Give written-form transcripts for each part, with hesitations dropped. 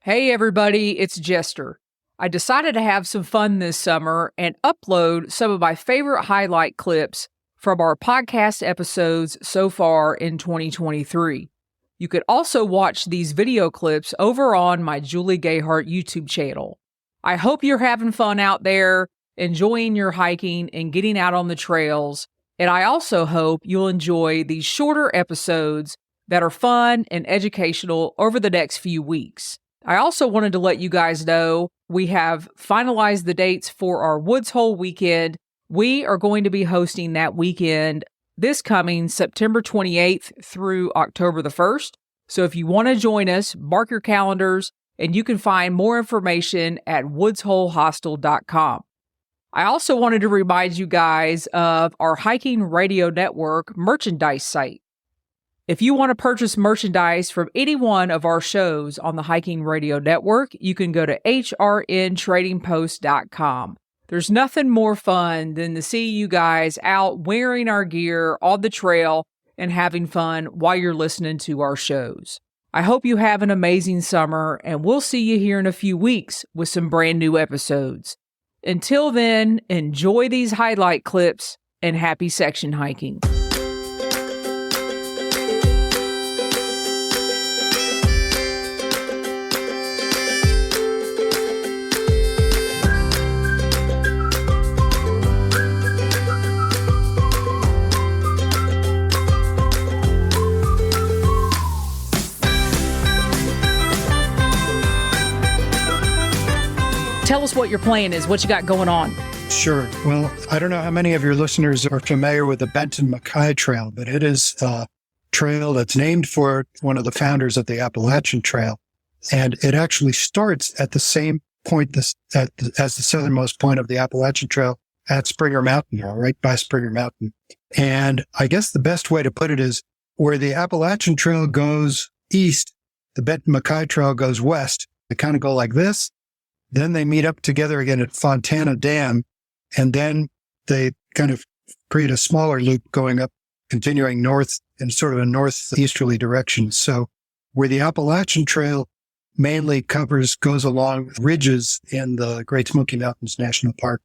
Hey everybody, it's Jester. I decided to have some fun this summer and upload some of my favorite highlight clips from our podcast episodes so far in 2023. You could also watch these video clips over on my Julie Gayheart YouTube channel. I hope you're having fun out there, enjoying your hiking and getting out on the trails, and I also hope you'll enjoy these shorter episodes that are fun and educational over the next few weeks. I also wanted to let you guys know we have finalized the dates for our Woods Hole weekend. We are going to be hosting that weekend this coming September 28th through October the 1st. So if you want to join us, mark your calendars, and you can find more information at woodsholehostel.com. I also wanted to remind you guys of our Hiking Radio Network merchandise site. If you want to purchase merchandise from any one of our shows on the Hiking Radio Network, you can go to hrntradingpost.com. There's nothing more fun than to see you guys out wearing our gear on the trail and having fun while you're listening to our shows. I hope you have an amazing summer, and we'll see you here in a few weeks with some brand new episodes. Until then, enjoy these highlight clips and happy section hiking. Tell us what your plan is, what you got going on. Sure. Well, I don't know how many of your listeners are familiar with the Benton MacKaye Trail, but it is a trail that's named for one of the founders of the Appalachian Trail. And it actually starts at the same point as the southernmost point of the Appalachian Trail at Springer Mountain, right by Springer Mountain. And I guess the best way to put it is where the Appalachian Trail goes east, the Benton MacKaye Trail goes west. They kind of go like this. Then they meet up together again at Fontana Dam, and then they kind of create a smaller loop going up, continuing north in sort of a northeasterly direction. So where the Appalachian Trail mainly goes along ridges in the Great Smoky Mountains National Park,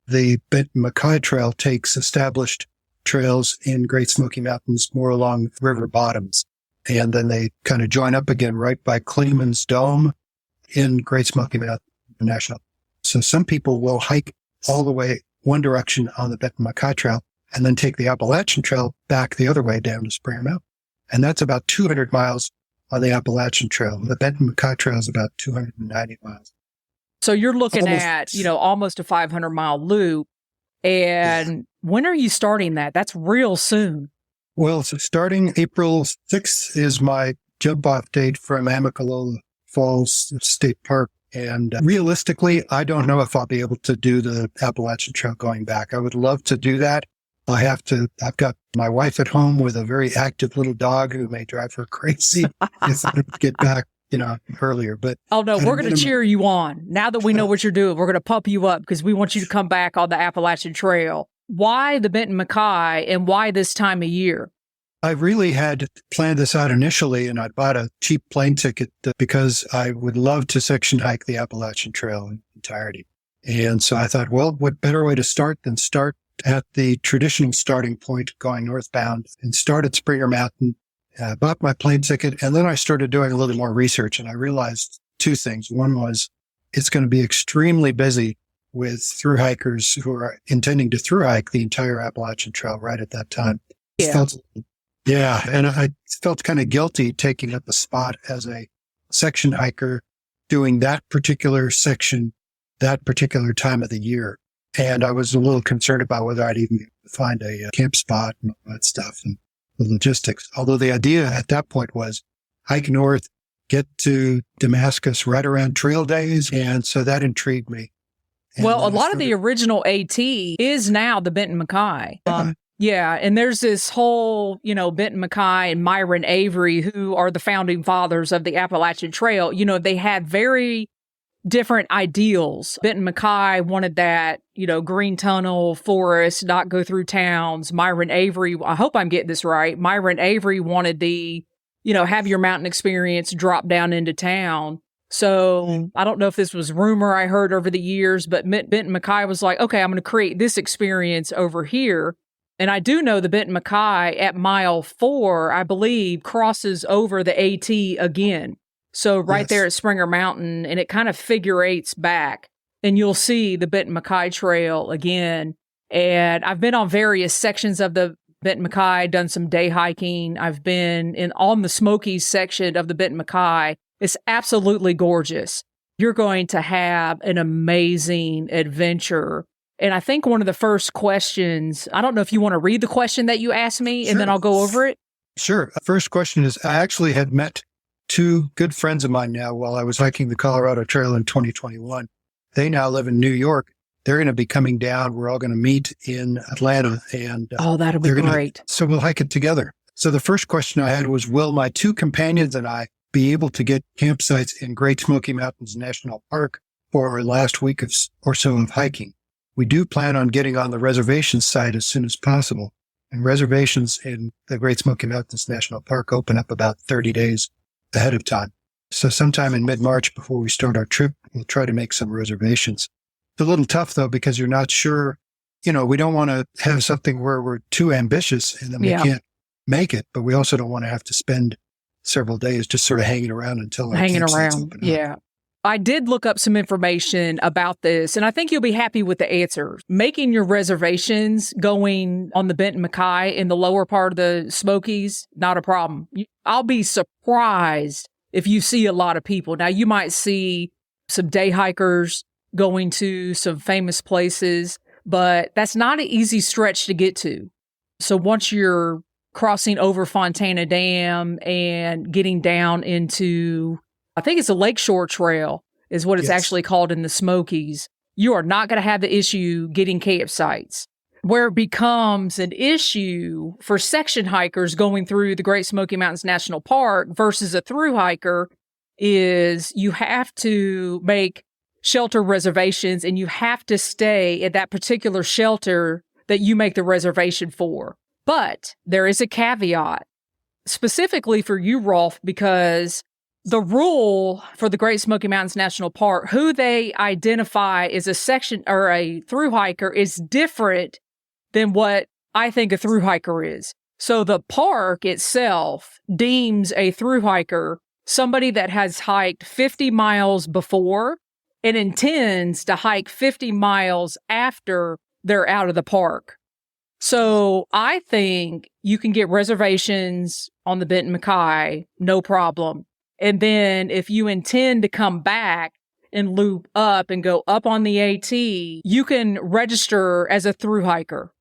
the Benton MacKaye Trail takes established trails in Great Smoky Mountains more along river bottoms. And then they kind of join up again right by Kleeman's Dome in Great Smoky Mountains National. So some people will hike all the way one direction on the Benton MacKaye Trail and then take the Appalachian Trail back the other way down to Springer Mountain. And that's about 200 miles on the Appalachian Trail. The Benton MacKaye Trail is about 290 miles. So you're looking at, almost a 500-mile loop. And when are you starting that? That's real soon. Well, so starting April 6th is my jump-off date from Amicalola Falls State Park. And realistically, I don't know if I'll be able to do the Appalachian Trail going back. I would love to do that. I've got my wife at home with a very active little dog who may drive her crazy if I don't get back, earlier. But oh no, we're going to cheer you on. Now that we know what you're doing, we're going to pump you up because we want you to come back on the Appalachian Trail. Why the Benton MacKaye and why this time of year? I really had planned this out initially, and I bought a cheap plane ticket because I would love to section hike the Appalachian Trail in entirety. And so I thought, well, what better way to start than start at the traditional starting point going northbound and start at Springer Mountain. I bought my plane ticket, and then I started doing a little more research, and I realized two things. One was it's going to be extremely busy with thru hikers who are intending to thru hike the entire Appalachian Trail right at that time. Yeah. And I felt kind of guilty taking up a spot as a section hiker doing that particular section, that particular time of the year. And I was a little concerned about whether I'd even find a camp spot and all that stuff and the logistics. Although the idea at that point was hike north, get to Damascus right around trail days. And so that intrigued me. And well, a lot of the original AT is now the Benton MacKaye. Yeah, and there's this whole, Benton MacKaye and Myron Avery, who are the founding fathers of the Appalachian Trail. They had very different ideals. Benton MacKaye wanted that, green tunnel, forest, not go through towns. Myron Avery, I hope I'm getting this right. Myron Avery wanted the, have your mountain experience, drop down into town. So I don't know if this was rumor I heard over the years, but Benton MacKaye was like, okay, I'm going to create this experience over here. And I do know the Benton MacKaye at mile 4, I believe, crosses over the AT again. So right there at Springer Mountain, and it kind of figure eights back, and you'll see the Benton MacKaye Trail again. And I've been on various sections of the Benton MacKaye, done some day hiking. I've been on the Smokies section of the Benton MacKaye. It's absolutely gorgeous. You're going to have an amazing adventure. And I think one of the first questions, I don't know if you want to read the question that you asked me, and then I'll go over it. Sure. First question is, I actually had met 2 good friends of mine now while I was hiking the Colorado Trail in 2021. They now live in New York. They're going to be coming down. We're all going to meet in Atlanta. And that'll be great. So we'll hike it together. So the first question I had was, will my 2 companions and I be able to get campsites in Great Smoky Mountains National Park for our last week or so of hiking? We do plan on getting on the reservation site as soon as possible. And reservations in the Great Smoky Mountains National Park open up about 30 days ahead of time. So sometime in mid-March before we start our trip, we'll try to make some reservations. It's a little tough, though, because you're not sure. We don't want to have something where we're too ambitious and then we can't make it, but we also don't want to have to spend several days just sort of hanging around until our campsites open up. Yeah. I did look up some information about this, and I think you'll be happy with the answers. Making your reservations going on the Benton MacKaye in the lower part of the Smokies, not a problem. I'll be surprised if you see a lot of people. Now, you might see some day hikers going to some famous places, but that's not an easy stretch to get to. So once you're crossing over Fontana Dam and getting down into, I think it's a Lakeshore Trail is what it's actually called in the Smokies, you are not going to have the issue getting campsites. Where it becomes an issue for section hikers going through the Great Smoky Mountains National Park versus a through hiker is you have to make shelter reservations and you have to stay at that particular shelter that you make the reservation for. But there is a caveat specifically for you, Rolf, because the rule for the Great Smoky Mountains National Park, who they identify as a section or a through hiker is different than what I think a through hiker is. So the park itself deems a through hiker somebody that has hiked 50 miles before and intends to hike 50 miles after they're out of the park. So I think you can get reservations on the Benton MacKaye, no problem. And then if you intend to come back and loop up and go up on the AT, you can register as a through hiker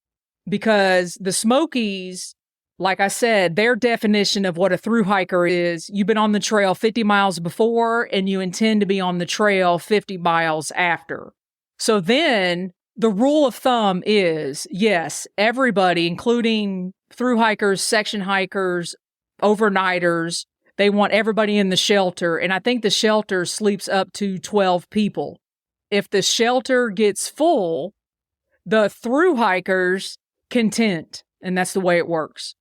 because the Smokies, like I said, their definition of what a through hiker is, you've been on the trail 50 miles before and you intend to be on the trail 50 miles after. So then the rule of thumb is, yes, everybody, including through hikers, section hikers, overnighters, they want everybody in the shelter. And I think the shelter sleeps up to 12 people. If the shelter gets full, the through hikers can tent. And that's the way it works.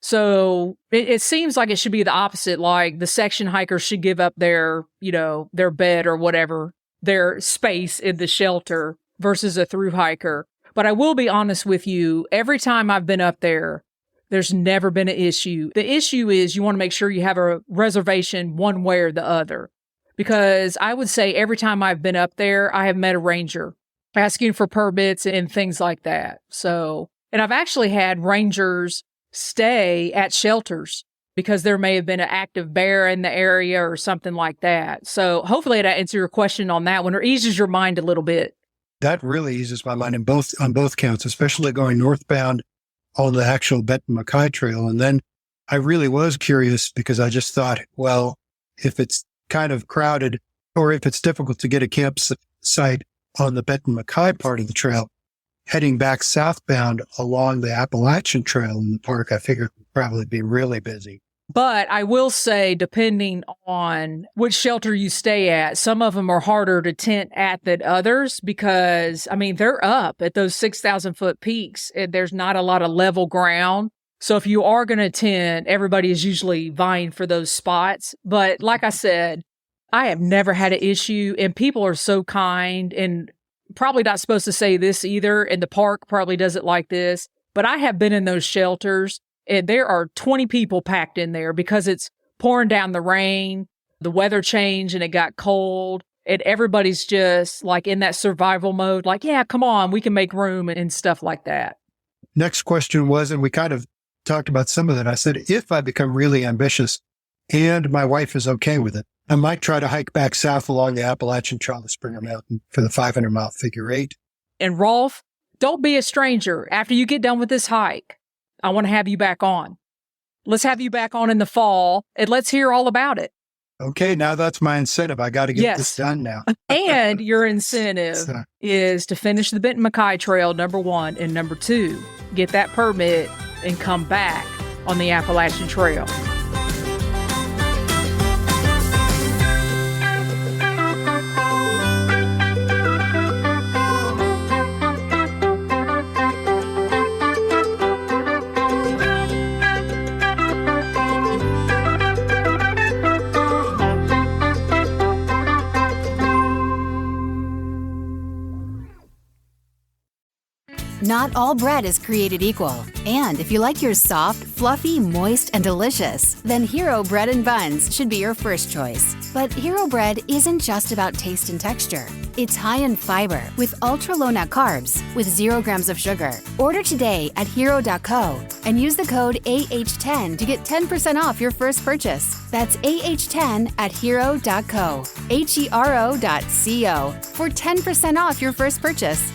So it seems like it should be the opposite. Like the section hikers should give up their bed or whatever, their space in the shelter versus a through hiker. But I will be honest with you, every time I've been up there, there's never been an issue. The issue is you want to make sure you have a reservation one way or the other. Because I would say every time I've been up there, I have met a ranger asking for permits and things like that. So, and I've actually had rangers stay at shelters because there may have been an active bear in the area or something like that. So hopefully that answers your question on that one or eases your mind a little bit. That really eases my mind on both counts, especially going northbound on the actual Benton MacKaye Trail. And then I really was curious because I just thought, well, if it's kind of crowded or if it's difficult to get a campsite on the Benton MacKaye part of the trail, heading back southbound along the Appalachian Trail in the park, I figured would probably be really busy. But I will say, depending on which shelter you stay at, some of them are harder to tent at than others because, I mean, they're up at those 6,000-foot peaks and there's not a lot of level ground. So if you are going to tent, everybody is usually vying for those spots. But like I said, I have never had an issue, and people are so kind, and probably not supposed to say this either, and the park probably does it like this, but I have been in those shelters, and there are 20 people packed in there because it's pouring down the rain, the weather changed, and it got cold, and everybody's just like in that survival mode, like, yeah, come on, we can make room and stuff like that. Next question was, and we kind of talked about some of that. I said, if I become really ambitious and my wife is okay with it, I might try to hike back south along the Appalachian Trail to Springer Mountain for the 500-mile figure eight. And Rolf, don't be a stranger. After you get done with this hike, I want to have you back on. Let's have you back on in the fall, and let's hear all about it. Okay, now that's my incentive. I got to get this done now. And your incentive is to finish the Benton MacKaye Trail, number 1, and number 2, get that permit and come back on the Appalachian Trail. Not all bread is created equal. And if you like yours soft, fluffy, moist, and delicious, then Hero Bread and Buns should be your first choice. But Hero Bread isn't just about taste and texture. It's high in fiber with ultra-low net carbs with 0 grams of sugar. Order today at hero.co and use the code AH10 to get 10% off your first purchase. That's AH10 at hero.co, HERO.co for 10% off your first purchase.